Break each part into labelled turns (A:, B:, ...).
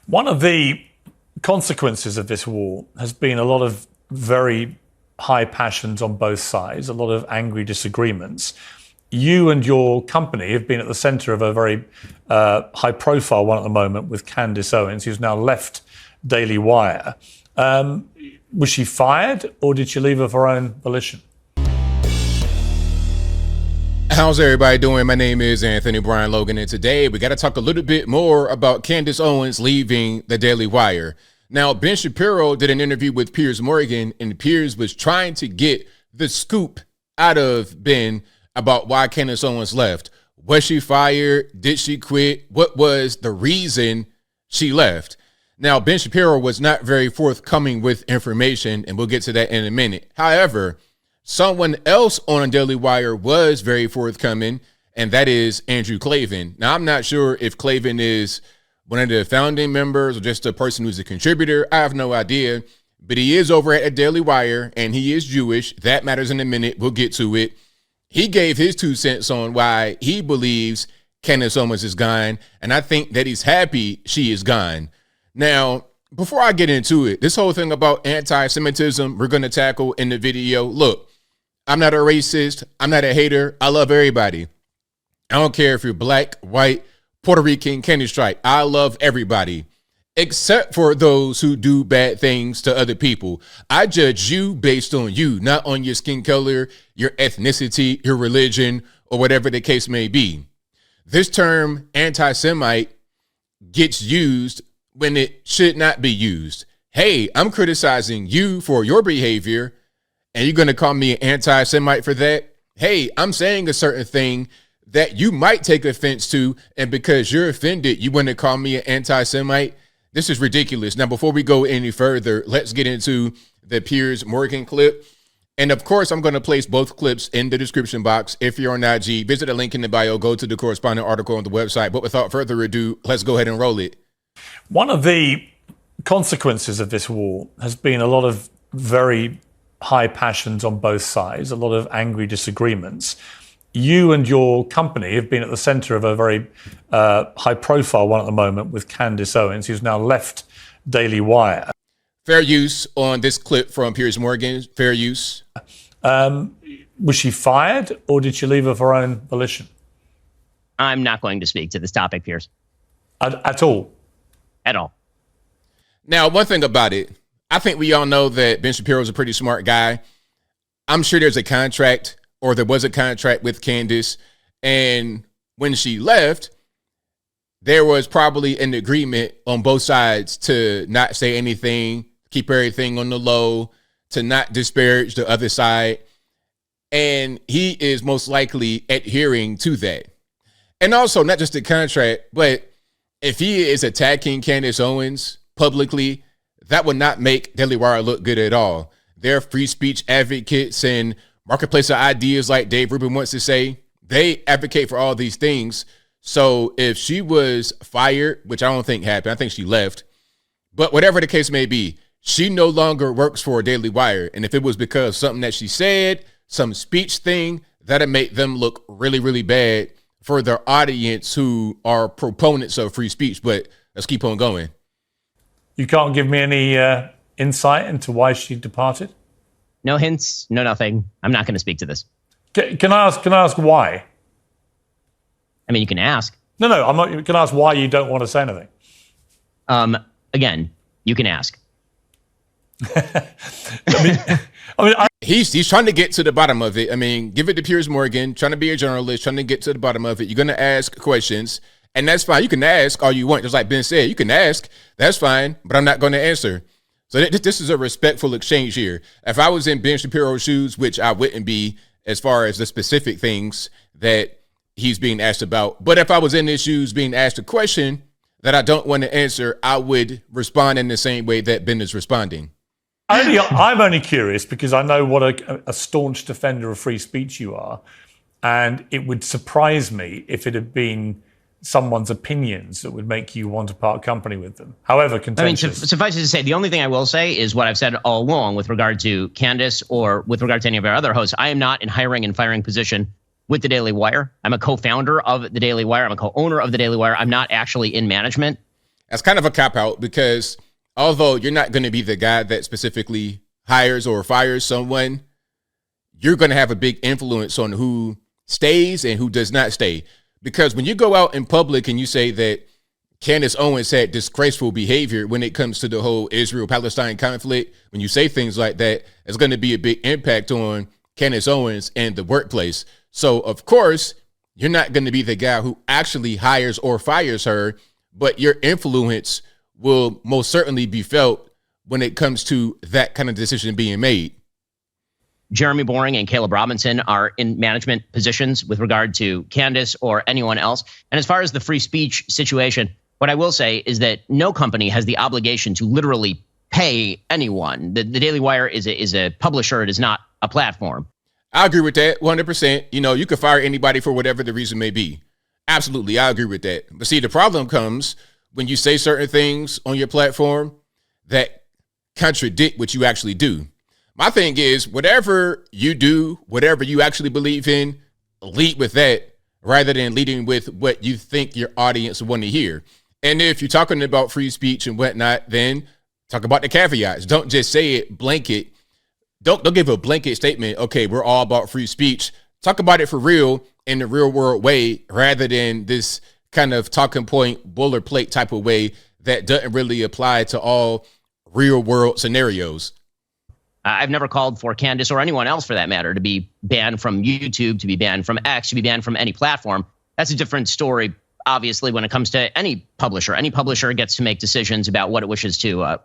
A: One of the consequences of this war has been a lot of very high passions on both sides, a lot of angry disagreements. You and your company have been at the centre of a very high-profile one at the moment with Candace Owens, who's now left Daily Wire. Was she fired, or did she leave of her own volition?
B: How's everybody doing? My name is Anthony Brian Logan, and today we got to talk a little bit more about Candace Owens leaving the Daily Wire. Now, Ben Shapiro did an interview with Piers Morgan, and Piers was trying to get the scoop out of Ben about why Candace Owens left. Was she fired? Did she quit? What was the reason she left? Now, Ben Shapiro was not very forthcoming with information, and we'll get to that in a minute. However, someone else on Daily Wire was very forthcoming, and that is Andrew Klavan. Now, I'm not sure if Klavan is one of the founding members or just a person who's a contributor. I have no idea, but he is over at Daily Wire, and he is Jewish. That matters in a minute. We'll get to it. He gave his 2 cents on why he believes Candace Owens is gone, and I think that he's happy she is gone. Now, before I get into it, this whole thing about anti-Semitism we're going to tackle in the video. Look, I'm not a racist. I'm not a hater. I love everybody. I don't care if you're black, white, Puerto Rican, Candy Strike. I love everybody, except for those who do bad things to other people. I judge you based on you, not on your skin color, your ethnicity, your religion, or whatever the case may be. This term anti-Semite gets used when it should not be used. Hey, I'm criticizing you for your behavior, and you're going to call me an anti-Semite for that? Hey, I'm saying a certain thing that you might take offense to, and because you're offended, you want to call me an anti-Semite? This is ridiculous. Now, before we go any further, let's get into the Piers Morgan clip. And of course, I'm going to place both clips in the description box. If you're on IG, visit the link in the bio, go to the corresponding article on the website. But without further ado, let's go ahead and roll it.
A: One of the consequences of this war has been a lot of very high passions on both sides, a lot of angry disagreements. You and your company have been at the centre of a very high-profile one at the moment with Candace Owens, who's now left Daily Wire.
B: Fair use on this clip from Piers Morgan. Fair use.
A: Was she fired, or did she leave of her own volition?
C: I'm not going to speak to this topic, Piers.
A: At all?
C: At all.
B: Now, one thing about it, I think we all know that Ben Shapiro is a pretty smart guy. I'm sure there's a contract, or there was a contract with Candace, and when she left, there was probably an agreement on both sides to not say anything, keep everything on the low, to not disparage the other side, and he is most likely adhering to that. And also, not just the contract, but if he is attacking Candace Owens publicly, that would not make Daily Wire look good at all. They're free speech advocates and marketplace of ideas, like Dave Rubin wants to say. They advocate for all these things. So if she was fired, which I don't think happened, I think she left, but whatever the case may be, she no longer works for Daily Wire. And if it was because of something that she said, some speech thing, that'd make them look really, really bad for their audience who are proponents of free speech. But let's keep on going.
A: You can't give me any insight into why she departed?
C: No hints, no nothing. I'm not going to speak to this.
A: Can I ask why?
C: I mean, you can ask.
A: No, I'm not. Can I ask why you don't want to say anything?
C: Again, you can ask.
B: He's trying to get to the bottom of it. I mean, give it to Piers Morgan, trying to be a journalist, trying to get to the bottom of it. You're going to ask questions, and that's fine. You can ask all you want. Just like Ben said, you can ask. That's fine, but I'm not going to answer. So this is a respectful exchange here. If I was in Ben Shapiro's shoes, which I wouldn't be as far as the specific things that he's being asked about, but if I was in his shoes being asked a question that I don't want to answer, I would respond in the same way that Ben is responding.
A: I'm only curious because I know what a staunch defender of free speech you are, and it would surprise me if it had been someone's opinions that would make you want to part company with them, however contentious.
C: I mean, suffice it to say, the only thing I will say is what I've said all along with regard to Candace or with regard to any of our other hosts. I am not in hiring and firing position with the Daily Wire. I'm a co-founder of the Daily Wire. I'm a co-owner of the Daily Wire. I'm not actually in management.
B: That's kind of a cop out because although you're not going to be the guy that specifically hires or fires someone, you're going to have a big influence on who stays and who does not stay. Because when you go out in public and you say that Candace Owens had disgraceful behavior when it comes to the whole Israel-Palestine conflict, when you say things like that, it's going to be a big impact on Candace Owens and the workplace. So, of course, you're not going to be the guy who actually hires or fires her, but your influence will most certainly be felt when it comes to that kind of decision being made.
C: Jeremy Boring and Caleb Robinson are in management positions with regard to Candace or anyone else. And as far as the free speech situation, what I will say is that no company has the obligation to literally pay anyone. The Daily Wire is a publisher. It is not a platform.
B: I agree with that 100%. You know, you could fire anybody for whatever the reason may be. Absolutely. I agree with that. But see, the problem comes when you say certain things on your platform that contradict what you actually do. My thing is, whatever you do, whatever you actually believe in, lead with that rather than leading with what you think your audience want to hear. And if you're talking about free speech and whatnot, then talk about the caveats. Don't just say it blanket. Don't give a blanket statement. Okay, we're all about free speech. Talk about it for real in the real world way rather than this kind of talking point boilerplate type of way that doesn't really apply to all real world scenarios.
C: I've never called for Candace or anyone else for that matter to be banned from YouTube, to be banned from X, to be banned from any platform. That's a different story. Obviously, when it comes to any publisher gets to make decisions about what it wishes to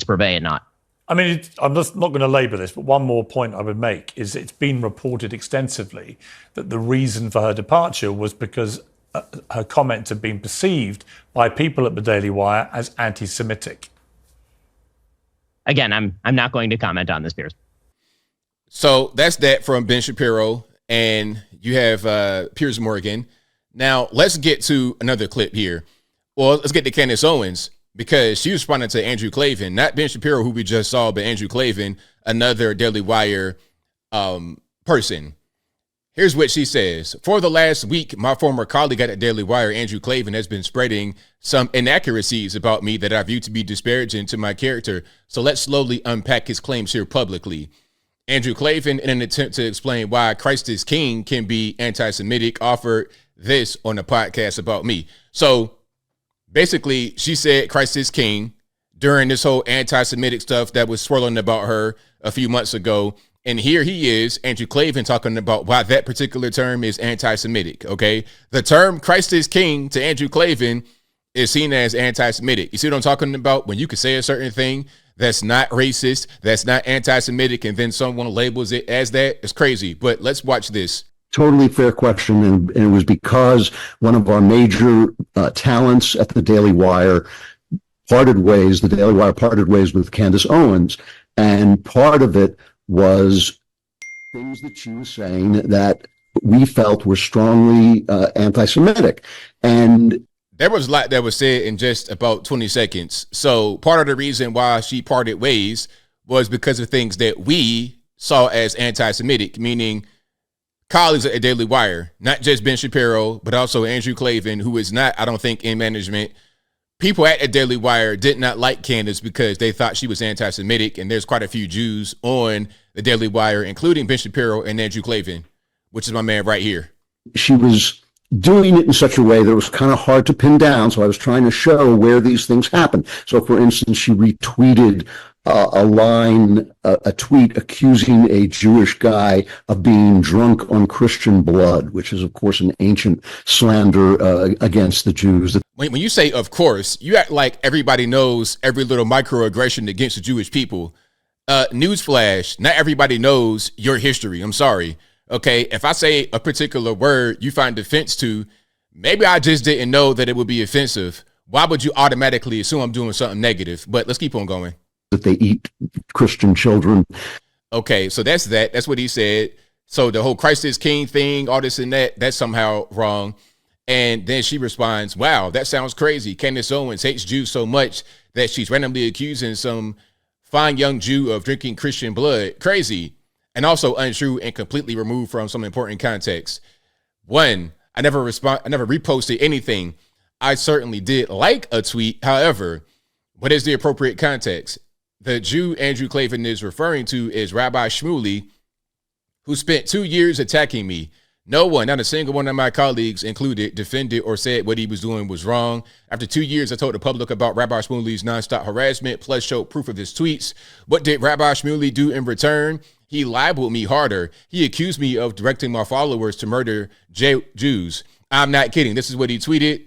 C: purvey and not.
A: I mean, I'm just not going to labor this, but one more point I would make is it's been reported extensively that the reason for her departure was because her comments have been perceived by people at the Daily Wire as anti-Semitic.
C: Again, I'm not going to comment on this, Piers.
B: So that's that from Ben Shapiro, and you have Piers Morgan. Now, let's get to another clip here. Well, let's get to Candace Owens, because she responded to Andrew Klavan, not Ben Shapiro, who we just saw, but Andrew Klavan, another Daily Wire person. Here's what she says. For the last week, my former colleague at the Daily Wire, Andrew Klavan, has been spreading some inaccuracies about me that I view to be disparaging to my character. So let's slowly unpack his claims here publicly. Andrew Klavan, in an attempt to explain why Christ is King can be anti-Semitic, offered this on a podcast about me. So basically, she said Christ is King during this whole anti-Semitic stuff that was swirling about her a few months ago. And here he is, Andrew Klavan, talking about why that particular term is anti-Semitic, okay? The term Christ is King to Andrew Klavan is seen as anti-Semitic. You see what I'm talking about? When you can say a certain thing that's not racist, that's not anti-Semitic, and then someone labels it as that, it's crazy. But let's watch this.
D: Totally fair question, and it was because one of our major talents at the Daily Wire parted ways. The Daily Wire parted ways with Candace Owens, and part of it was things that she was saying that we felt were strongly anti-Semitic. And
B: there was a lot that was said in just about 20 seconds. So part of the reason why she parted ways was because of things that we saw as anti-Semitic, meaning colleagues at the Daily Wire, not just Ben Shapiro, but also Andrew Klavan, who is not, I don't think, in management. People at the Daily Wire did not like Candace because they thought she was anti-Semitic, and there's quite a few Jews on the Daily Wire, including Ben Shapiro and Andrew Klavan, which is my man right here.
D: She was doing it in such a way that it was kind of hard to pin down, so I was trying to show where these things happen. So, for instance, she retweeted a tweet accusing a Jewish guy of being drunk on Christian blood, which is, of course, an ancient slander against the Jews.
B: When you say, of course, you act like everybody knows every little microaggression against the Jewish people. Newsflash, not everybody knows your history. I'm sorry. Okay, if I say a particular word you find offense to, maybe I just didn't know that it would be offensive. Why would you automatically assume I'm doing something negative? But let's keep on going.
D: That they eat Christian children.
B: Okay, so that's that. That's what he said. So the whole Christ is King thing, all this and that, that's somehow wrong. And then she responds, wow, that sounds crazy. Candace Owens hates Jews so much that she's randomly accusing some fine young Jew of drinking Christian blood. Crazy. And also untrue and completely removed from some important context. One, I never reposted anything. I certainly did like a tweet. However, what is the appropriate context? The Jew Andrew Klavan is referring to is Rabbi Shmuley, who spent 2 years attacking me. No one, not a single one of my colleagues included, defended or said what he was doing was wrong. After 2 years, I told the public about Rabbi Shmuley's nonstop harassment, plus showed proof of his tweets. What did Rabbi Shmuley do in return? He libeled me harder. He accused me of directing my followers to murder Jews. I'm not kidding. This is what he tweeted.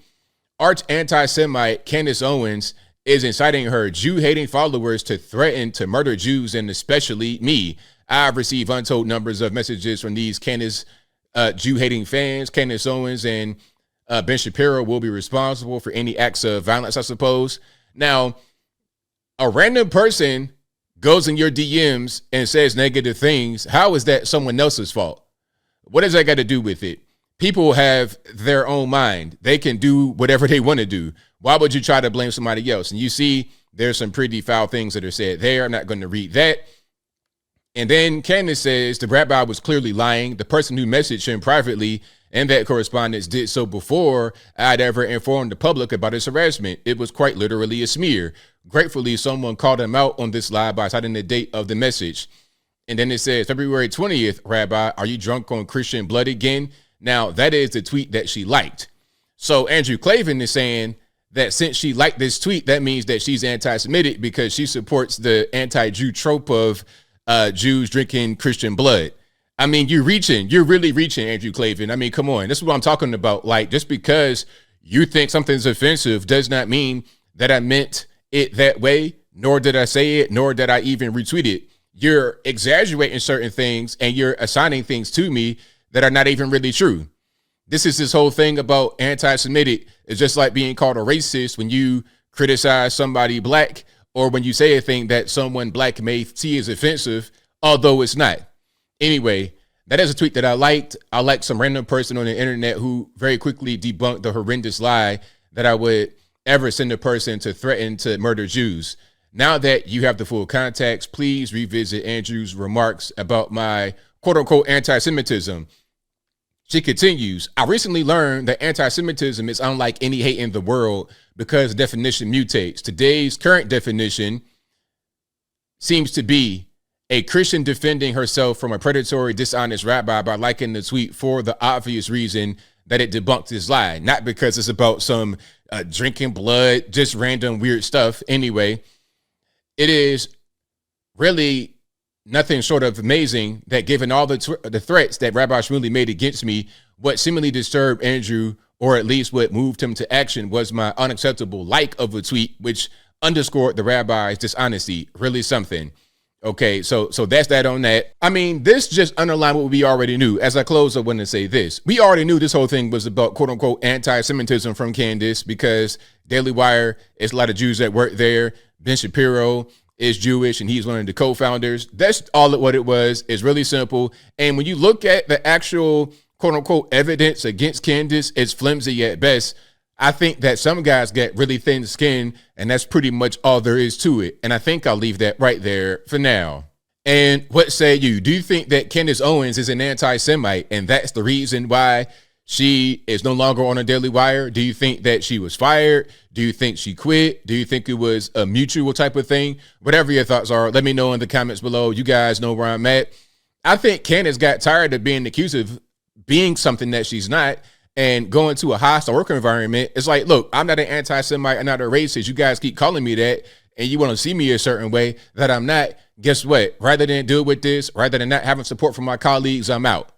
B: Arch anti-Semite Candace Owens is inciting her Jew-hating followers to threaten to murder Jews, and especially me. I've received untold numbers of messages from these Candace Jew-hating fans. Candace Owens and Ben Shapiro will be responsible for any acts of violence, I suppose. Now, a random person goes in your DMs and says negative things. How is that someone else's fault? What does that got to do with it? People have their own mind. They can do whatever they want to do. Why would you try to blame somebody else? And you see, there's some pretty foul things that are said there. I'm not going to read that. And then Candace says the rabbi was clearly lying. The person who messaged him privately and that correspondence did so before I'd ever informed the public about his harassment. It was quite literally a smear. Gratefully, someone called him out on this lie by citing the date of the message. And then it says, February 20th, Rabbi, are you drunk on Christian blood again? Now, that is the tweet that she liked. So Andrew Klavan is saying that since she liked this tweet, that means that she's anti-Semitic because she supports the anti-Jew trope of Jews drinking Christian blood. I mean, you're really reaching, Andrew Klavan. I mean, come on. This is what I'm talking about. Like, just because you think something's offensive does not mean that I meant it that way, nor did I say it, nor did I even retweet it. You're exaggerating certain things and you're assigning things to me that are not even really true. This whole thing about anti-Semitic is just like being called a racist when you criticize somebody black or when you say a thing that someone black may see as offensive, although it's not. Anyway, that is a tweet that I liked. I liked some random person on the internet who very quickly debunked the horrendous lie that I would ever send a person to threaten to murder Jews. Now that you have the full context, please revisit Andrew's remarks about my quote-unquote anti-Semitism. She continues, I recently learned that anti-Semitism is unlike any hate in the world because the definition mutates. Today's current definition seems to be a Christian defending herself from a predatory, dishonest rabbi by liking the tweet for the obvious reason that it debunked his lie, not because it's about some drinking blood, just random weird stuff. Anyway, it is really nothing short of amazing that given all the threats that Rabbi Shmuley made against me, what seemingly disturbed Andrew, or at least what moved him to action, was my unacceptable like of a tweet, which underscored the rabbi's dishonesty. Really something. Okay, so that's that on that. I mean, this just underlined what we already knew. As I close, I want to say this. We already knew this whole thing was about quote-unquote anti-Semitism from Candace because Daily Wire, it's a lot of Jews that work there. Ben Shapiro is Jewish and he's one of the co-founders. That's all what it was. It's really simple. And when you look at the actual quote-unquote evidence against Candace, it's flimsy at best. I think that some guys get really thin skin, and that's pretty much all there is to it. And I think I'll leave that right there for now. And what say you? Do you think that Candace Owens is an anti-Semite, and that's the reason why she is no longer on a Daily Wire? Do you think that she was fired? Do you think she quit? Do you think it was a mutual type of thing? Whatever your thoughts are, let me know in the comments below. You guys know where I'm at. I think Candace got tired of being accused of being something that she's not, and going to a hostile work environment. It's like, look, I'm not an anti-Semite, I'm not a racist. You guys keep calling me that, and you want to see me a certain way that I'm not. Guess what? Rather than deal with this, rather than not having support from my colleagues, I'm out.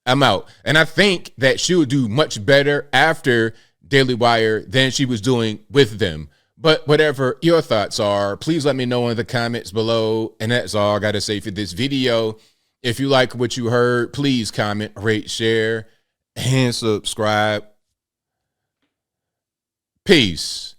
B: And I think that she'll do much better after Daily Wire than she was doing with them. But whatever your thoughts are, please let me know in the comments below. And that's all I got to say for this video. If you like what you heard, please comment, rate, share, and subscribe. Peace.